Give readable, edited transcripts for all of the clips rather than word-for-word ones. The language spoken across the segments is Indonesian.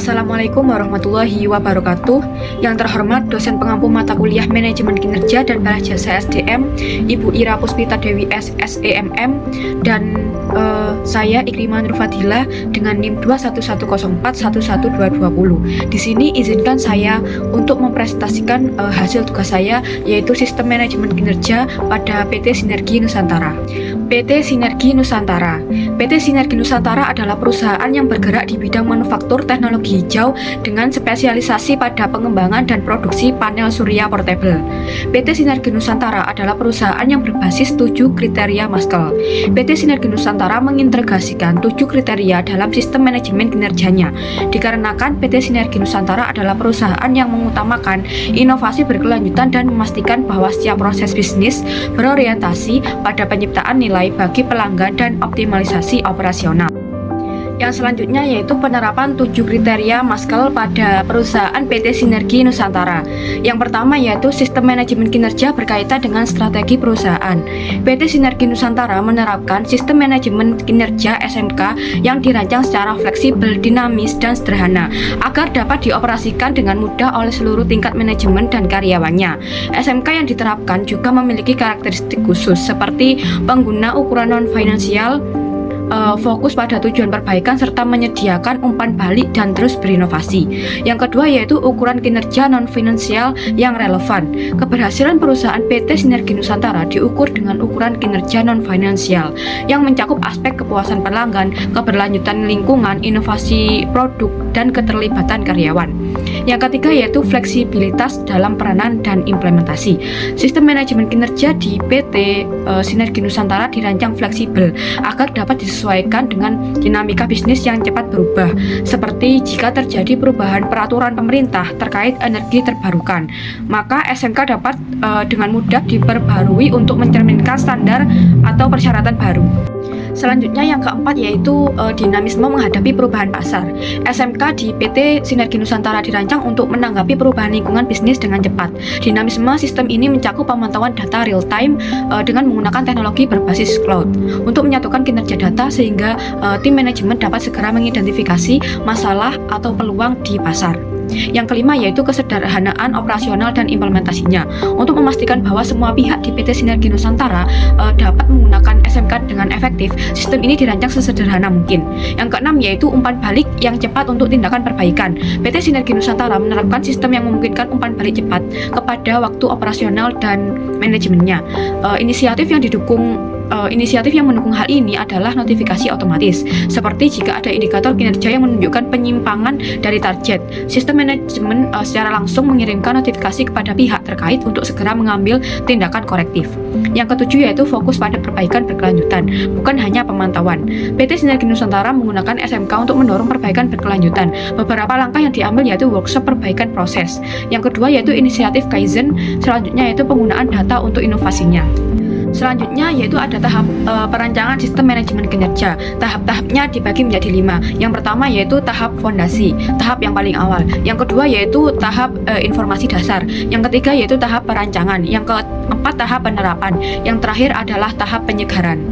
Assalamualaikum warahmatullahi wabarakatuh. Yang terhormat dosen pengampu mata kuliah Manajemen Kinerja dan Balas Jasa SDM, Ibu Ira Puspita Dewi SEMM, dan saya Ikrimah Nur Fadila dengan NIM 21104112220. Di sini izinkan saya untuk mempresentasikan hasil tugas saya, yaitu Sistem Manajemen Kinerja pada PT Sinergi Nusantara. PT Sinergi Nusantara. PT Sinergi Nusantara adalah perusahaan yang bergerak di bidang manufaktur teknologi hijau dengan spesialisasi pada pengembangan dan produksi panel surya portable. PT Sinergi Nusantara adalah perusahaan yang berbasis 7 kriteria Maskel. PT Sinergi Nusantara mengintegrasikan 7 kriteria dalam sistem manajemen kinerjanya. Dikarenakan PT Sinergi Nusantara adalah perusahaan yang mengutamakan inovasi berkelanjutan dan memastikan bahwa setiap proses bisnis berorientasi pada penciptaan nilai bagi pelanggan dan optimalisasi operasional. Yang selanjutnya yaitu penerapan 7 kriteria Maskel pada perusahaan PT Sinergi Nusantara. Yang pertama yaitu sistem manajemen kinerja berkaitan dengan strategi perusahaan. PT Sinergi Nusantara menerapkan sistem manajemen kinerja SMK yang dirancang secara fleksibel, dinamis, dan sederhana agar dapat dioperasikan dengan mudah oleh seluruh tingkat manajemen dan karyawannya. SMK yang diterapkan juga memiliki karakteristik khusus seperti pengguna ukuran non-finansial, fokus pada tujuan perbaikan serta menyediakan umpan balik dan terus berinovasi. Yang kedua yaitu ukuran kinerja non-finansial yang relevan. Keberhasilan perusahaan PT Sinergi Nusantara diukur dengan ukuran kinerja non-finansial yang mencakup aspek kepuasan pelanggan, keberlanjutan lingkungan, inovasi produk, dan keterlibatan karyawan. Yang ketiga yaitu fleksibilitas dalam peranan dan implementasi. Sistem manajemen kinerja di PT Sinergi Nusantara dirancang fleksibel agar dapat disesuaikan dengan dinamika bisnis yang cepat berubah, seperti jika terjadi perubahan peraturan pemerintah terkait energi terbarukan, maka SMK dapat dengan mudah diperbarui untuk mencerminkan standar atau persyaratan baru. Selanjutnya yang keempat yaitu dinamisme menghadapi perubahan pasar. SMK di PT Sinergi Nusantara dirancang untuk menanggapi perubahan lingkungan bisnis dengan cepat. Dinamisme sistem ini mencakup pemantauan data real time dengan menggunakan teknologi berbasis cloud untuk menyatukan kinerja data sehingga tim manajemen dapat segera mengidentifikasi masalah atau peluang di pasar. Yang kelima yaitu kesederhanaan operasional dan implementasinya. Untuk memastikan bahwa semua pihak di PT Sinergi Nusantara dapat menggunakan SMK dengan efektif, sistem ini dirancang sesederhana mungkin. Yang keenam yaitu umpan balik yang cepat untuk tindakan perbaikan. PT Sinergi Nusantara menerapkan sistem yang memungkinkan umpan balik cepat kepada waktu operasional dan manajemennya. Inisiatif yang mendukung hal ini adalah notifikasi otomatis, seperti jika ada indikator kinerja yang menunjukkan penyimpangan dari target. Sistem manajemen secara langsung mengirimkan notifikasi kepada pihak terkait untuk segera mengambil tindakan korektif. Yang ketujuh yaitu fokus pada perbaikan berkelanjutan, bukan hanya pemantauan. PT Sinergi Nusantara menggunakan SMK untuk mendorong perbaikan berkelanjutan. Beberapa langkah yang diambil yaitu workshop perbaikan proses. Yang kedua yaitu inisiatif Kaizen, selanjutnya yaitu penggunaan data untuk inovasinya. Selanjutnya yaitu ada tahap perancangan sistem manajemen kinerja. Tahap-tahapnya dibagi menjadi 5. Yang pertama yaitu tahap fondasi, tahap yang paling awal. Yang kedua yaitu tahap informasi dasar. Yang ketiga yaitu tahap perancangan. Yang keempat tahap penerapan. Yang terakhir adalah tahap penyegaran.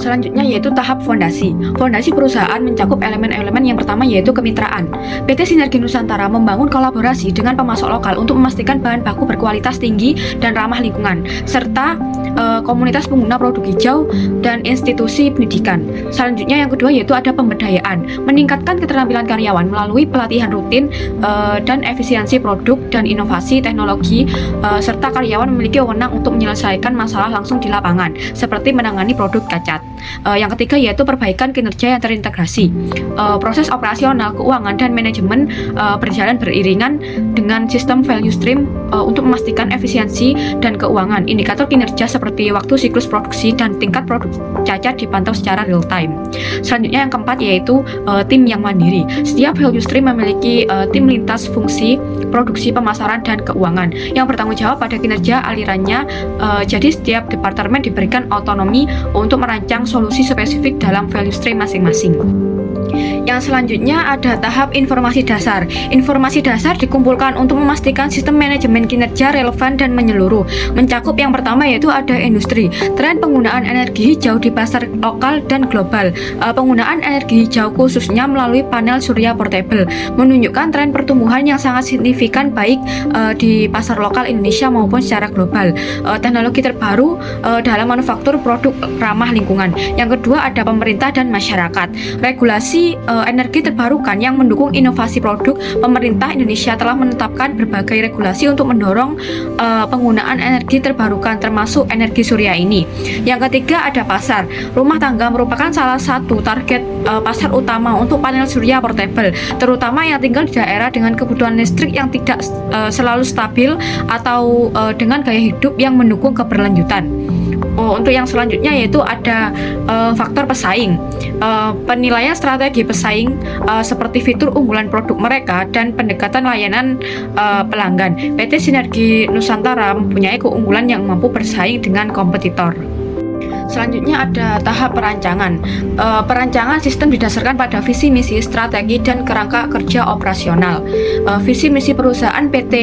Selanjutnya yaitu tahap fondasi. Fondasi perusahaan mencakup elemen-elemen yang pertama yaitu kemitraan. PT Sinergi Nusantara membangun kolaborasi dengan pemasok lokal untuk memastikan bahan baku berkualitas tinggi dan ramah lingkungan, serta komunitas pengguna produk hijau dan institusi pendidikan. Selanjutnya yang kedua yaitu ada pemberdayaan. Meningkatkan keterampilan karyawan melalui pelatihan rutin dan efisiensi produk dan inovasi teknologi, serta karyawan memiliki wewenang untuk menyelesaikan masalah langsung di lapangan, seperti menangani produk cacat. Yang ketiga yaitu perbaikan kinerja yang terintegrasi. Proses operasional, keuangan, dan manajemen berjalan beriringan dengan sistem value stream untuk memastikan efisiensi dan keuangan. Indikator kinerja seperti waktu siklus produksi dan tingkat produk cacat dipantau secara real time. Selanjutnya yang keempat yaitu tim yang mandiri. Setiap value stream memiliki tim lintas fungsi produksi, pemasaran, dan keuangan yang bertanggung jawab pada kinerja alirannya. Jadi setiap departemen diberikan otonomi untuk merancang solusi spesifik dalam value stream masing-masing. Yang Selanjutnya ada tahap informasi dasar. Informasi dasar dikumpulkan untuk memastikan sistem manajemen kinerja relevan dan menyeluruh. Mencakup yang pertama yaitu ada industri, tren penggunaan energi hijau di pasar lokal dan global. Penggunaan energi hijau khususnya melalui panel surya portable menunjukkan tren pertumbuhan yang sangat signifikan baik di pasar lokal Indonesia maupun secara global. Teknologi terbaru dalam manufaktur produk ramah lingkungan. Yang kedua ada pemerintah dan masyarakat. Regulasi energi terbarukan yang mendukung inovasi produk. Pemerintah Indonesia telah menetapkan berbagai regulasi untuk mendorong penggunaan energi terbarukan termasuk energi surya ini. Yang ketiga ada pasar. Rumah tangga merupakan salah satu target pasar utama untuk panel surya portable, terutama yang tinggal di daerah dengan kebutuhan listrik yang tidak selalu stabil atau dengan gaya hidup yang mendukung keberlanjutan. Untuk yang selanjutnya yaitu ada faktor pesaing. Penilaian strategi pesaing seperti fitur unggulan produk mereka dan pendekatan layanan pelanggan. PT Sinergi Nusantara mempunyai keunggulan yang mampu bersaing dengan kompetitor. Selanjutnya ada tahap perancangan. Perancangan sistem didasarkan pada visi misi, strategi, dan kerangka kerja operasional. Visi misi perusahaan PT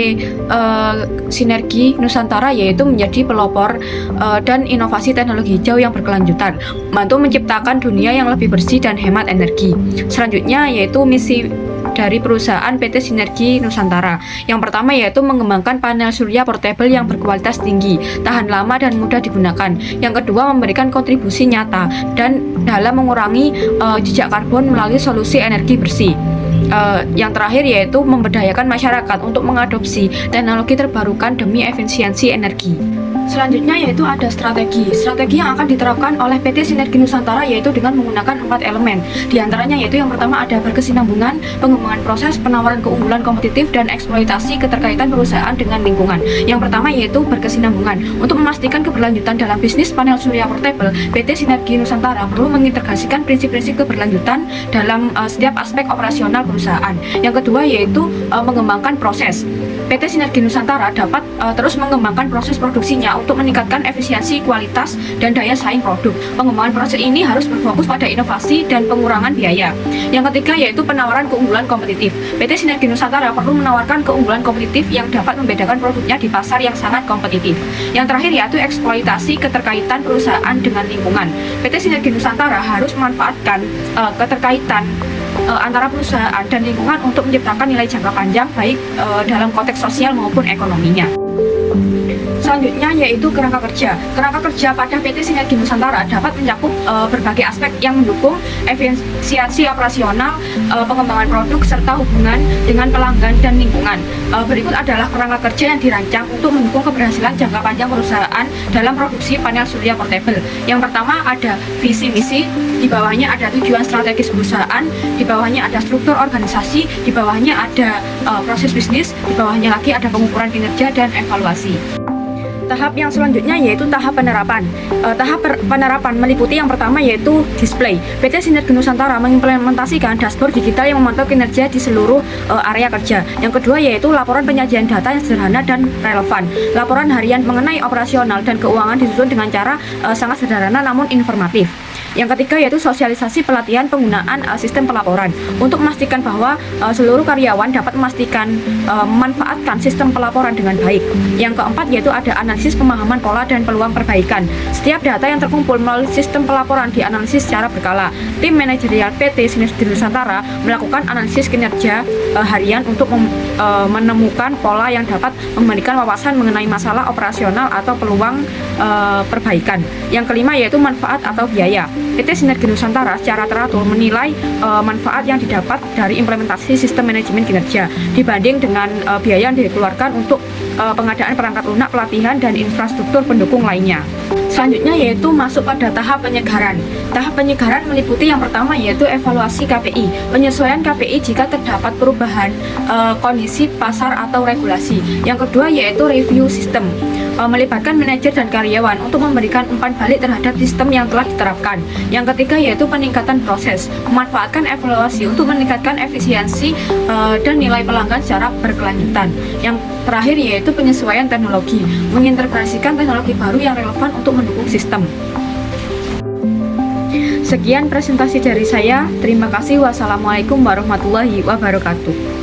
Sinergi Nusantara yaitu menjadi pelopor dan inovasi teknologi hijau yang berkelanjutan, membantu menciptakan dunia yang lebih bersih dan hemat energi. Selanjutnya yaitu misi dari perusahaan PT Sinergi Nusantara. Yang pertama yaitu mengembangkan panel surya portable yang berkualitas tinggi, tahan lama dan mudah digunakan. Yang kedua memberikan kontribusi nyata dan dalam mengurangi jejak karbon melalui solusi energi bersih. Yang terakhir yaitu memberdayakan masyarakat untuk mengadopsi teknologi terbarukan demi efisiensi energi. Selanjutnya yaitu ada strategi. Strategi yang akan diterapkan oleh PT Sinergi Nusantara yaitu dengan menggunakan 4 elemen. Di antaranya yaitu yang pertama ada berkesinambungan, pengembangan proses, penawaran keunggulan kompetitif, dan eksploitasi keterkaitan perusahaan dengan lingkungan. Yang pertama yaitu berkesinambungan. Untuk memastikan keberlanjutan dalam bisnis panel surya portable, PT Sinergi Nusantara perlu mengintegrasikan prinsip-prinsip keberlanjutan dalam setiap aspek operasional perusahaan. Yang kedua yaitu mengembangkan proses. PT Sinergi Nusantara dapat terus mengembangkan proses produksinya untuk meningkatkan efisiensi, kualitas, dan daya saing produk. Pengembangan proses ini harus berfokus pada inovasi dan pengurangan biaya. Yang ketiga yaitu penawaran keunggulan kompetitif. PT Sinergi Nusantara perlu menawarkan keunggulan kompetitif yang dapat membedakan produknya di pasar yang sangat kompetitif. Yang terakhir yaitu eksploitasi keterkaitan perusahaan dengan lingkungan. PT Sinergi Nusantara harus memanfaatkan keterkaitan antara perusahaan dan lingkungan untuk menciptakan nilai jangka panjang baik dalam konteks sosial maupun ekonominya. Selanjutnya yaitu kerangka kerja. Kerangka kerja pada PT Sinergi Nusantara dapat mencakup berbagai aspek yang mendukung efisiensi operasional, pengembangan produk, serta hubungan dengan pelanggan dan lingkungan. Berikut adalah kerangka kerja yang dirancang untuk mendukung keberhasilan jangka panjang perusahaan dalam produksi panel surya portable. Yang pertama ada visi misi, di bawahnya ada tujuan strategis perusahaan, di bawahnya ada struktur organisasi, di bawahnya ada proses bisnis, di bawahnya lagi ada pengukuran kinerja dan evaluasi. Tahap yang selanjutnya yaitu tahap penerapan. Tahap penerapan meliputi yang pertama yaitu display. PT Sinergi Nusantara mengimplementasikan dashboard digital yang memantau kinerja di seluruh area kerja. Yang kedua yaitu laporan penyajian data yang sederhana dan relevan. Laporan harian mengenai operasional dan keuangan disusun dengan cara sangat sederhana namun informatif. Yang ketiga yaitu sosialisasi pelatihan penggunaan sistem pelaporan untuk memastikan bahwa seluruh karyawan dapat memanfaatkan sistem pelaporan dengan baik. Yang keempat yaitu ada analisis pemahaman pola dan peluang perbaikan. Setiap data yang terkumpul melalui sistem pelaporan dianalisis secara berkala. Tim manajerial PT Sinergi Nusantara melakukan analisis kinerja harian untuk menemukan pola yang dapat memberikan wawasan mengenai masalah operasional atau peluang perbaikan. Yang kelima yaitu manfaat atau biaya. PT Sinergi Nusantara secara teratur menilai manfaat yang didapat dari implementasi sistem manajemen kinerja dibanding dengan biaya yang dikeluarkan untuk pengadaan perangkat lunak, pelatihan, dan infrastruktur pendukung lainnya. Selanjutnya yaitu masuk pada tahap penyegaran. Tahap penyegaran meliputi yang pertama yaitu evaluasi KPI. Penyesuaian KPI jika terdapat perubahan kondisi pasar atau regulasi. Yang kedua yaitu review sistem. Melibatkan manajer dan karyawan untuk memberikan umpan balik terhadap sistem yang telah diterapkan. Yang ketiga yaitu peningkatan proses. Memanfaatkan evaluasi untuk meningkatkan efisiensi dan nilai pelanggan secara berkelanjutan. Yang terakhir yaitu penyesuaian teknologi. Mengintegrasikan teknologi baru yang relevan untuk mendukung sistem. Sekian presentasi dari saya. Terima kasih. Wassalamualaikum warahmatullahi wabarakatuh.